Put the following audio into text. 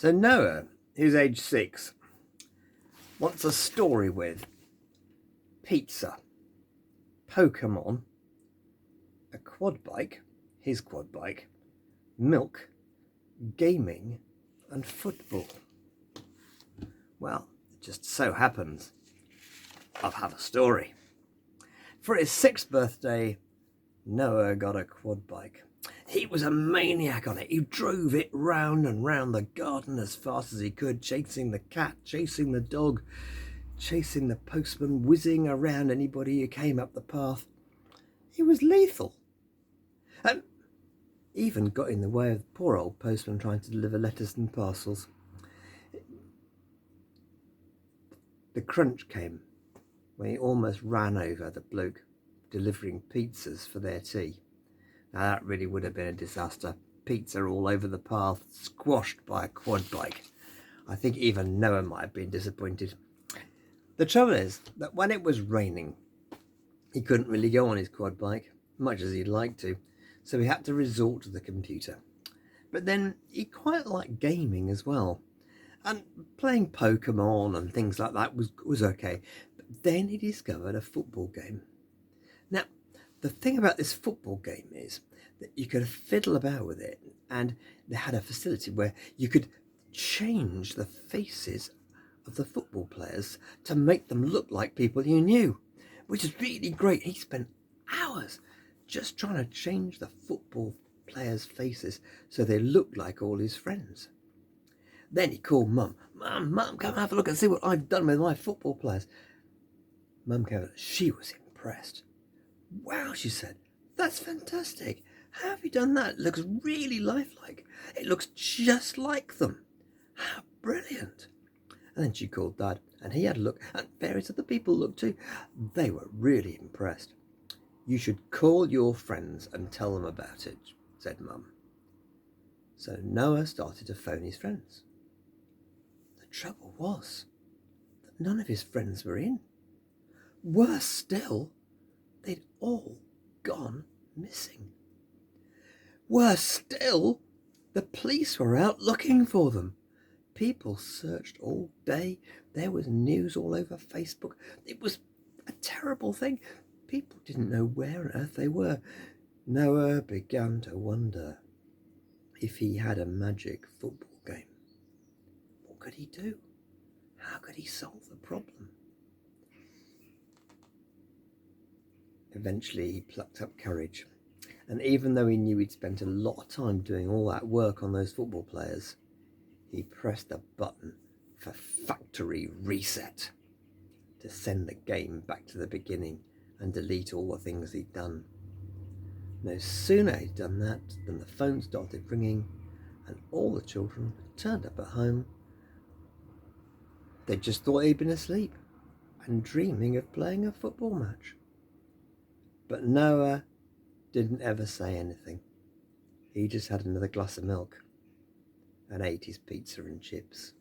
So Noah, who's age 6, wants a story with pizza, Pokemon, a quad bike, his quad bike, milk, gaming, and football. Well, it just so happens I have a story. For his 6th birthday, Noah got a quad bike. He was a maniac on it. He drove it round and round the garden as fast as he could, chasing the cat, chasing the dog, chasing the postman, whizzing around anybody who came up the path. He was lethal. And even got in the way of the poor old postman trying to deliver letters and parcels. The crunch came when he almost ran over the bloke delivering pizzas for their tea. Now that really would have been a disaster. Pizza all over the path, squashed by a quad bike. I think even Noah might have been disappointed. The trouble is that when it was raining, he couldn't really go on his quad bike, much as he'd like to, so he had to resort to the computer. But then he quite liked gaming as well, and playing Pokemon and things like that was okay. But then he discovered a football game. Now, the thing about this football game is that you could fiddle about with it, and they had a facility where you could change the faces of the football players to make them look like people you knew, which is really great. He spent hours just trying to change the football players' faces so they looked like all his friends. Then he called Mum. Mum, come have a look and see what I've done with my football players. Mum came. She was impressed. Wow, she said, that's fantastic. How have you done that? It looks really lifelike. It looks just like them. How brilliant. And then she called Dad, and he had a look, and various other people looked too. They were really impressed. You should call your friends and tell them about it, said Mum. So Noah started to phone his friends. The trouble was that none of his friends were in. Worse still, they'd all gone missing. Worse still, the police were out looking for them. People searched all day. There was news all over Facebook. It was a terrible thing. People didn't know where on earth they were. Noah began to wonder if he had a magic football game. What could he do? How could he solve the problem? Eventually he plucked up courage, and even though he knew he'd spent a lot of time doing all that work on those football players, he pressed the button for factory reset to send the game back to the beginning and delete all the things he'd done. No sooner he'd done that than the phone started ringing, and all the children turned up at home. They just thought he'd been asleep and dreaming of playing a football match. But Noah didn't ever say anything. He just had another glass of milk and ate his pizza and chips.